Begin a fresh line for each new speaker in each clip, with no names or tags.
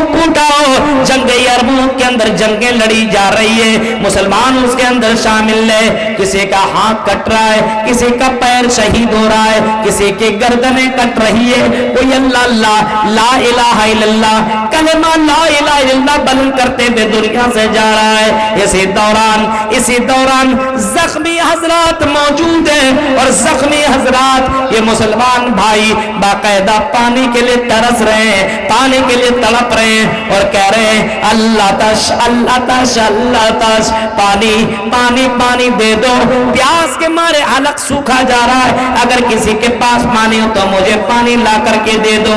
کوٹاؤ. جنگ یرموک کے اندر جنگیں لڑی جا رہی ہے, مسلمان اس کے اندر شامل ہے. کسی کا ہاتھ کٹ رہا ہے, کسی کا پیر شہید ہو رہا ہے, کسی کی گردنیں کٹ رہی ہے. کوئی اللہ اللہ لا الہ الا اللہ کلمہ لا الہ الا اللہ بلند کرتے ہوئے دنیا سے جا رہا ہے. اسی دوران زخمی حضرات موجود ہیں, اور زخمی حضرات یہ مسلمان بھائی باقاعدہ پانی کے لیے ترس رہے ہیں, پانی کے لیے تڑپ رہے ہیں, اور کہہ رہے ہیں اللہ تش اللہ تش اللہ تش, پانی پانی پانی دے دو. پیاس کے مارے حلق سوکھا جا رہا ہے, اگر کسی کے پاس پانی ہو تو مجھے پانی لا کر کے دے دو.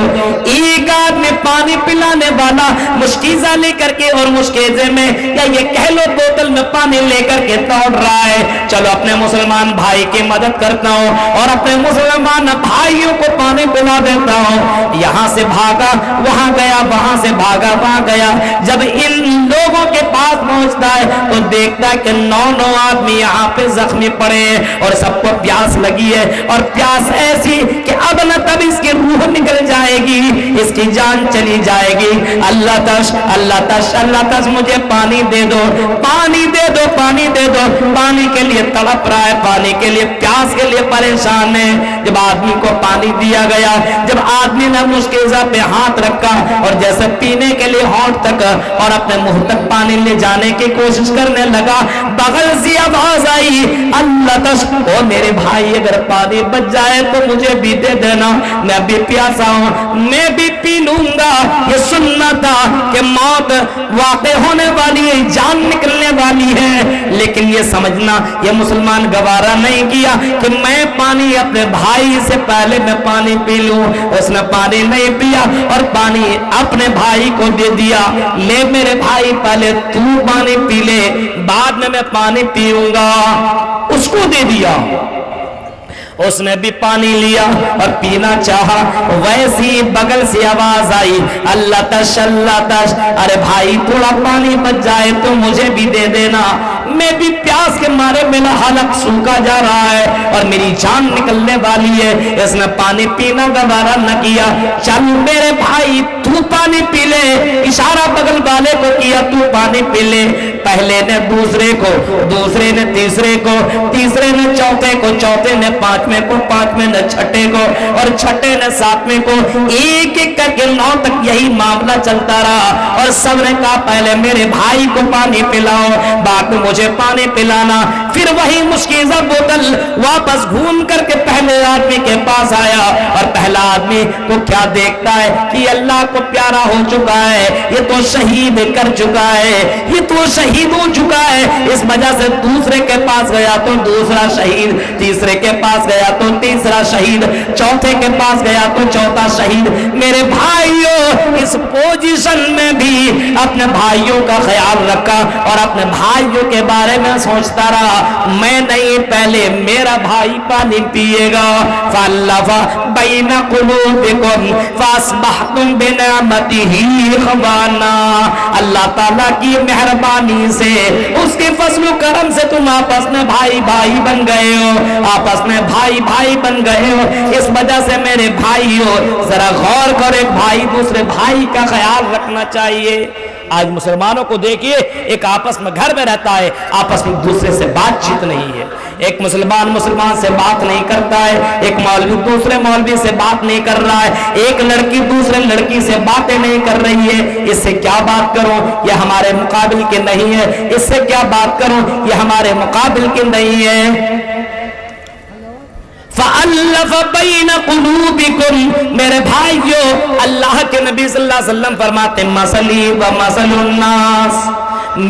ایک آدمی پانی پلانے والا مشکیزہ لے کر کے اور مشکیزے میں یا یہ کہہ لو بوتل میں پانی لے کر کے دوڑ رہا ہے. چلو اپنے مسلمان بھائی کی مدد کرتا ہوں اور اپنے مسلمان بھائیوں کو پانی پلا دیتا ہوں. یہاں سے بھاگا وہاں گیا, وہاں سے بھاگا وہاں گیا. جب ان لوگوں کے پاس پہنچتا ہے تو دیکھتا ہے کہ 9 آدمی یہاں پہ زخمی پڑے ہیں اور سب کو پیاس لگی ہے, اور پیاس ایسی کہ اب نہ تب اس کی روح نکل جائے گی, اس کی جان چلی جائے گی. اللہ تش اللہ تش اللہ تش مجھے پانی دے دو, پانی دے دو, پانی دے دو. پانی کے لیے تڑپ رہا ہے, پانی کے لیے پیاس کے لیے پریشان ہے. جب آدمی کو پانی دیا گیا, جب آدمی نے مشکیزہ پہ ہاتھ رکھا اور جیسے پینے کے لیے ہونٹ تک اور اپنے منہ تک پانی لے جانے کی کوشش کرنے لگا, بغل سے آواز آئی اللہ تش او میرے بھائی اگر پانی بچ جائے تو مجھے بھی دے دینا, میں بھی پیاسا ہوں, میں بھی پی لوں گا. یہ سننا تھا کہ موت واقع ہونے والی ہے, جان نکلنے والی ہے, لیکن یہ سمجھنا یہ مسلمان گوارا نہیں کیا کہ میں پانی اپنے بھائی سے پہلے میں پانی پی لوں. اس نے پانی نہیں پیا اور پانی اپنے بھائی کو دے دیا. لے میرے بھائی پہلے تو پانی پی لے, بعد میں پانی پیوں گا. اس کو دے دیا, اس نے بھی پانی لیا اور پینا چاہا. ویسی بغل سے آواز آئی اللہ تش اللہ تش, ارے بھائی تھوڑا پانی بچ جائے تو مجھے بھی دے دینا, میں بھی پیاس کے مارے میرا حلق سوکھا جا رہا ہے اور میری جان نکلنے والی ہے. اس نے پانی پینا گوارا نہ کیا. چل میرے بھائی تو پانی پی لے, اشارہ بغل والے کو کیا تو پانی پی لے. پہلے نے دوسرے کو, دوسرے نے تیسرے کو, تیسرے نے چوتھے کو, چوتھے نے پانچویں کو, پانچویں نے چھٹے کو, اور چھٹے نے ساتویں کو. ایک ایک کر کے 9 تک یہی معاملہ چلتا رہا, اور سب نے کہا پہلے میرے بھائی کو پانی پلاؤ, بعد میں مجھے پانی پلانا. پھر وہی مشکیزہ بوتل واپس گھوم کر کے پہلے آدمی کے پاس آیا, اور پہلا آدمی کو کیا دیکھتا ہے کہ اللہ کو پیارا ہو چکا ہے, یہ تو شہید کر چکا ہے, یہ تو شہید ہو چکا ہے. اس وجہ سے دوسرے کے پاس گیا تو دوسرا شہید, تیسرے کے پاس گیا تو تیسرا شہید, چوتھے کے پاس گیا تو چوتھا شہید. میرے بھائیوں اس پوزیشن میں بھی اپنے بھائیوں کا خیال رکھا اور اپنے بھائیوں کے بارے میں سوچتا رہا, میں نہیں پہلے میرا بھائی پانی پیے گا. فَأَلَّفَ بَيْنَ قُلُوبِكُمْ فَأَصْبَحْتُمْ بِنِعْمَتِهِ إِخْوَانًا. اللہ تعالیٰ کی مہربانی سے, اس کے فضل و کرم سے تم آپس میں بھائی بھائی بن گئے ہو, آپس میں بھائی بھائی بن گئے ہو. اس وجہ سے میرے بھائیو ذرا غور کرو, ایک بھائی دوسرے بھائی کا خیال رکھنا چاہیے. آج مسلمانوں کو دیکھیے, ایک آپس میں گھر میں رہتا ہے, آپس میں دوسرے سے بات چیت نہیں ہے. ایک مسلمان سے بات نہیں کرتا ہے, ایک مولوی دوسرے مولوی سے بات نہیں کر رہا ہے, ایک لڑکی دوسرے لڑکی سے باتیں نہیں کر رہی ہے. اس سے کیا بات کروں, یہ ہمارے مقابل کے نہیں ہے. اس سے کیا بات کروں, یہ ہمارے مقابل کے نہیں ہے. فَأَلَّفَ بَيْنَ قُلُوبِكُمْ. میرے بھائیو اللہ کے نبی صلی اللہ علیہ وسلم فرماتے مَثَلِي وَمَثَلُ النَّاسِ,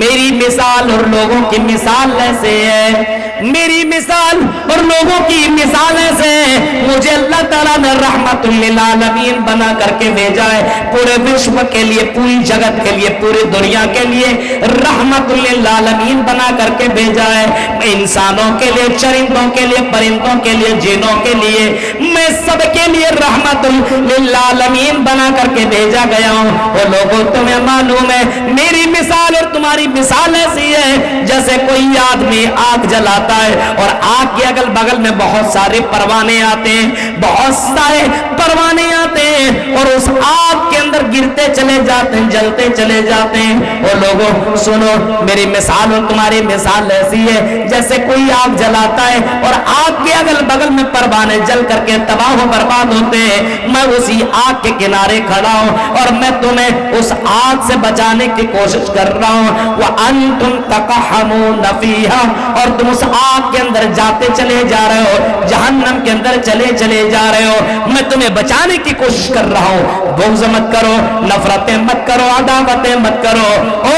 میری مثال اور لوگوں کی مثال ایسے ہے, میری مثال اور لوگوں کی مثال ایسے ہے. مجھے اللہ تعالیٰ نے رحمت للعالمین بنا کر کے بھیجا ہے, پورے وشو کے لیے, پوری جگت کے لیے, پوری دنیا کے لیے رحمت للعالمین بنا کر کے بھیجا ہے. انسانوں کے لیے, چرندوں کے لیے, پرندوں کے لیے, جنوں کے لیے, میں سب کے لیے رحمت للعالمین بنا کر کے بھیجا گیا ہوں. وہ لوگوں تمہیں معلوم ہے میری مثال اور تمہاری तुम्हारी मिसाल ऐसी है जैसे कोई आदमी आग जलाता है और आग के अगल बगल में बहुत सारे परवाने आते हैं, बहुत सारे परवाने आते हैं और उस आग के अंदर गिरते चले जाते हैं, जलते चले जाते हैं। और लोगों सुनो, मेरी मिसाल और तुम्हारी मिसाल ऐसी है जैसे कोई आग जलाता है और आग के अगल बगल में परवाने जल करके तबाह व बर्बाद होते हैं। मैं उसी आग के किनारे खड़ा हूं और मैं तुम्हें उस आग से बचाने की कोशिश कर रहा हूं। वह अंतुम तकहमून फीहा, और तुम उस आग के अंदर जाते चले जा रहे हो, जहन्नम के अंदर चले जा रहे हो। मैं तुम्हें बचाने की कोशिश कर रहा हूं। बुग़्ज़ मत करो, नफरतें मत करो, अदावतें मत करो। ओ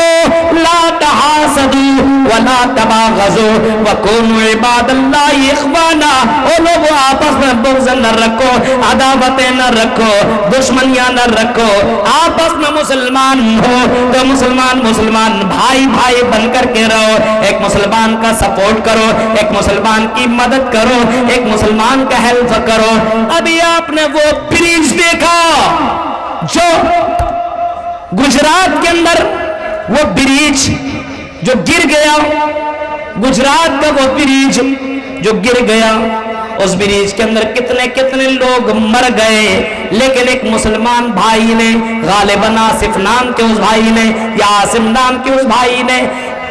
ला तहासदू वला तबागजू वकुनू इबादल्लाहि इख्वाना। ओ लोगों, आपस में बुग़्ज़ न रखो, अदावतें न रखो, दुश्मनियां न रखो, आपस में मुसलमान हो तो मुसलमान भाई भाई बनकर के रहो। एक मुसलमान का सपोर्ट करो, एक मुसलमान की मदद करो, एक मुसलमान का हेल्प करो। अभी आपने वो ब्रिज देखा जो गुजरात के अंदर, वो ब्रिज जो गिर गया, गुजरात का वो ब्रिज जो गिर गया, उस ब्रिज के अंदर कितने कितने लोग मर गए, लेकिन एक मुसलमान भाई ने, गालिबन आसिफ नाम के उस भाई ने या आसिम नाम के उस भाई ने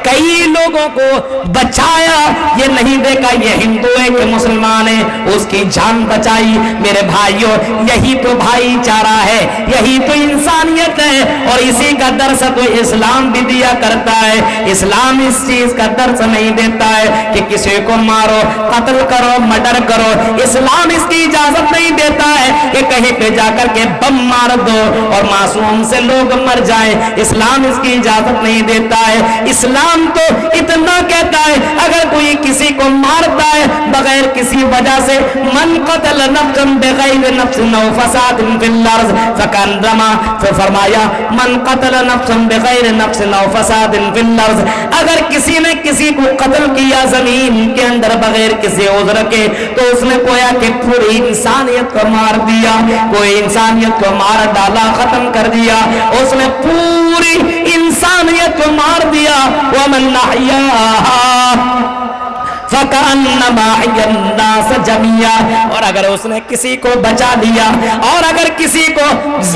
कई लोगों को बचाया। ये नहीं देखा ये हिंदू है कि मुसलमान है, उसकी जान बचाई। मेरे भाइयों, यही तो भाईचारा है, यही तो इंसानियत है। और इसी का दर्श तो इस्लाम भी दिया करता है। इस्लाम इस चीज का दर्श नहीं देता है कि किसी को मारो, कत्ल करो, मर्डर करो। इस्लाम इसकी इजाजत नहीं देता है कि कहीं पे जाकर के बम मार दो और मासूम से लोग मर जाए। इस्लाम इसकी इजाजत नहीं देता है। इस्लाम तो इतना कहता है, अगर कोई किसी को मारता है बगैर किसी वजह से, मन कतल नफ्सन बगैर नफ्सिन औ फसादिन फिल अर्ज़ फकन्नमा, फिर फरमाया मन कतल नफ्सन बगैर नफ्सिन औ फसादिन फिल अर्ज़। अगर किसी ने किसी को कत्ल किया जमीन के अंदर बगैर किसी उज़्र के, तो उसने गोया कि पूरी इंसानियत को मार दिया, कोई इंसानियत को मार डाला, खत्म कर दिया। उसने पूरी इंसानियत को मार दिया। वमन अहयाहा फकअन्नमा अहयन्नास जमिया। और अगर उसने किसी को बचा लिया, और अगर किसी को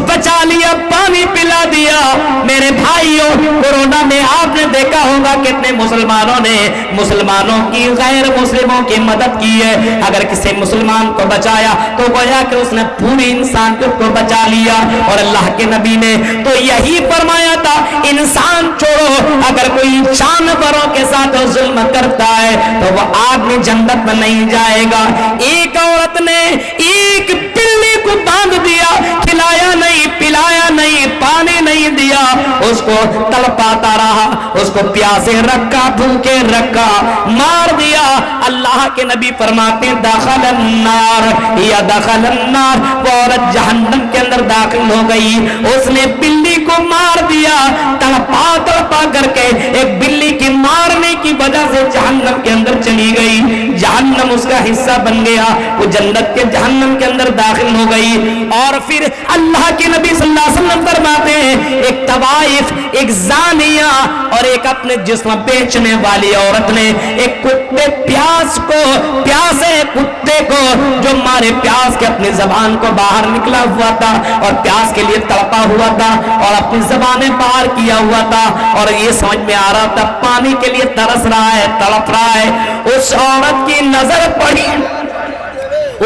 बचा लिया, पानी पिला दिया। मेरे भाइयों, कोरोना में आपने देखा होगा कितने मुसलमानों ने मुसलमानों की, गैर मुस्लिमों की मदद की है। अगर किसी मुसलमान को बचाया तो गोया कि उसने पूरी इंसान को बचा लिया। और अल्लाह के नबी ने तो यही फरमाया था, इंसान छोड़ो, अगर कोई जानवरों के साथ जुल्म करता है तो वह आदमी जन्नत में नहीं जाएगा। एक औरत ने एक बिल्ली को बांध दिया, खिलाया नहीं, पिलाया नहीं, पानी नहीं दिया, उसको तड़पाता रहा, उसको प्यासे रखा, भूखे रखा, मार दिया। अल्लाह के नबी फरमाते हैं दखलन्नार या दखलन्नार, वो औरत जहन्नम के अंदर दाखिल हो गई। उसने बिल्ली को मार दिया, तड़पा तड़पा करके एक बिल्ली की मारने की वजह से जहन्नम के अंदर चली गई। जहन्नम उसका हिस्सा बन गया, वो जन्नत के जहन्नम के अंदर दाखिल हो गई। और फिर अल्लाह के नबी सल्लल्लाहु अलैहि वसल्लम फरमाते हैं, एक तवाइफ, एक जानिया और एक अपने जिस्म बेचने वाली औरत ने एक कुत्ते प्यासे कुत्ते को, जो मारे प्यास के अपनी जबान को बाहर निकला हुआ था और प्यास के लिए तड़पा हुआ था और अपनी जबानें बाहर किया हुआ था और ये समझ में आ रहा था पानी के लिए तरस रहा है, तड़प रहा है। उस औरत की नजर पड़ी,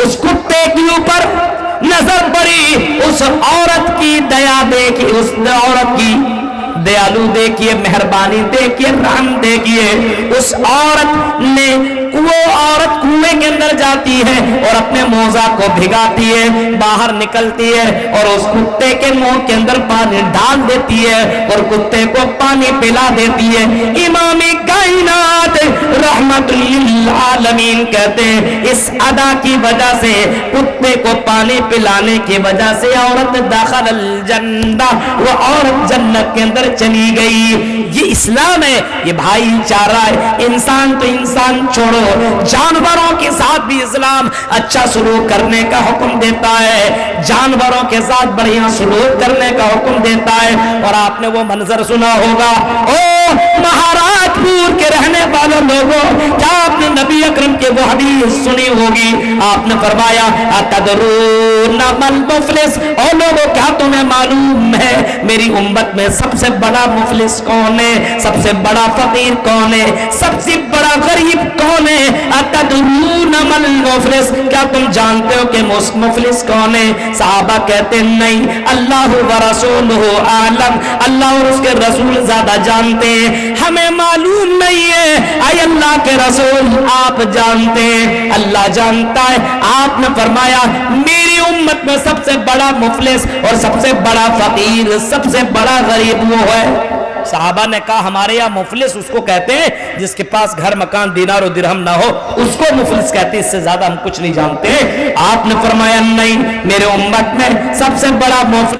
उस कुत्ते के ऊपर नजर पड़ी, उस औरत की दया देखी, उस औरत की दयालु देखिए, मेहरबानी देखिए, रहम देखिए। उस औरत ने, वो औरत कुएं के अंदर जाती है और अपने मोजा को भिगाती है, बाहर निकलती है और उस कुत्ते के मुंह के अंदर पानी डाल देती है और कुत्ते को पानी पिला देती है। इमाम कायनात रहमतुल लिल आलमीन कहते हैं, इस अदा की वजह से, कुत्ते को पानी पिलाने की वजह से औरत दाखिल जन्नत, वो औरत जन्नत के अंदर चली गई। ये इस्लाम है, ये भाईचारा है। इंसान तो इंसान छोड़ो, जानवरों के साथ भी इस्लाम अच्छा सलूक करने का हुक्म देता है, जानवरों के साथ बढ़िया सलूक करने का हुक्म देता है। और आपने वो मंजर सुना होगा, ओ महाराजपुर के रहने वालों लोगों, क्या आपने नबी अकरम के वो हदीस सुनी होगी? आपने फरमाया अतदरून मल मुफलिस, और लोगों क्या तुम्हें मालूम है मेरी उम्मत में सबसे बड़ा मुफलिस कौन है, सबसे बड़ा फकीर कौन है, सबसे बड़ा गरीब कौन है? अतदरून मल मुफलिस, क्या तुम जानते हो कि मुफलिस कौन है? सहाबा कहते नहीं, अल्लाह व रसूलुहु आलम, अल्लाह और उसके रसूल ज्यादा जानते हैं, हमें मालूम नहीं है। आय अल्लाह के रसूल आप जानते हैं, अल्लाह जानता है। आपने फरमाया मेरी उम्मत में सबसे बड़ा मुफलिस और सबसे बड़ा फकीर, सबसे बड़ा गरीब वो है। साहबा ने कहा हमारे यहाँ मुफलिस उसको कहते हैं जिसके पास घर मकान दीनार और दिरहम ना हो, उसको मुफलिस कहते हैं, इससे ज्यादा हम कुछ नहीं जानते। आपने फरमाया नहीं, मेरे उम्मत में सबसे बड़ा मुफलिस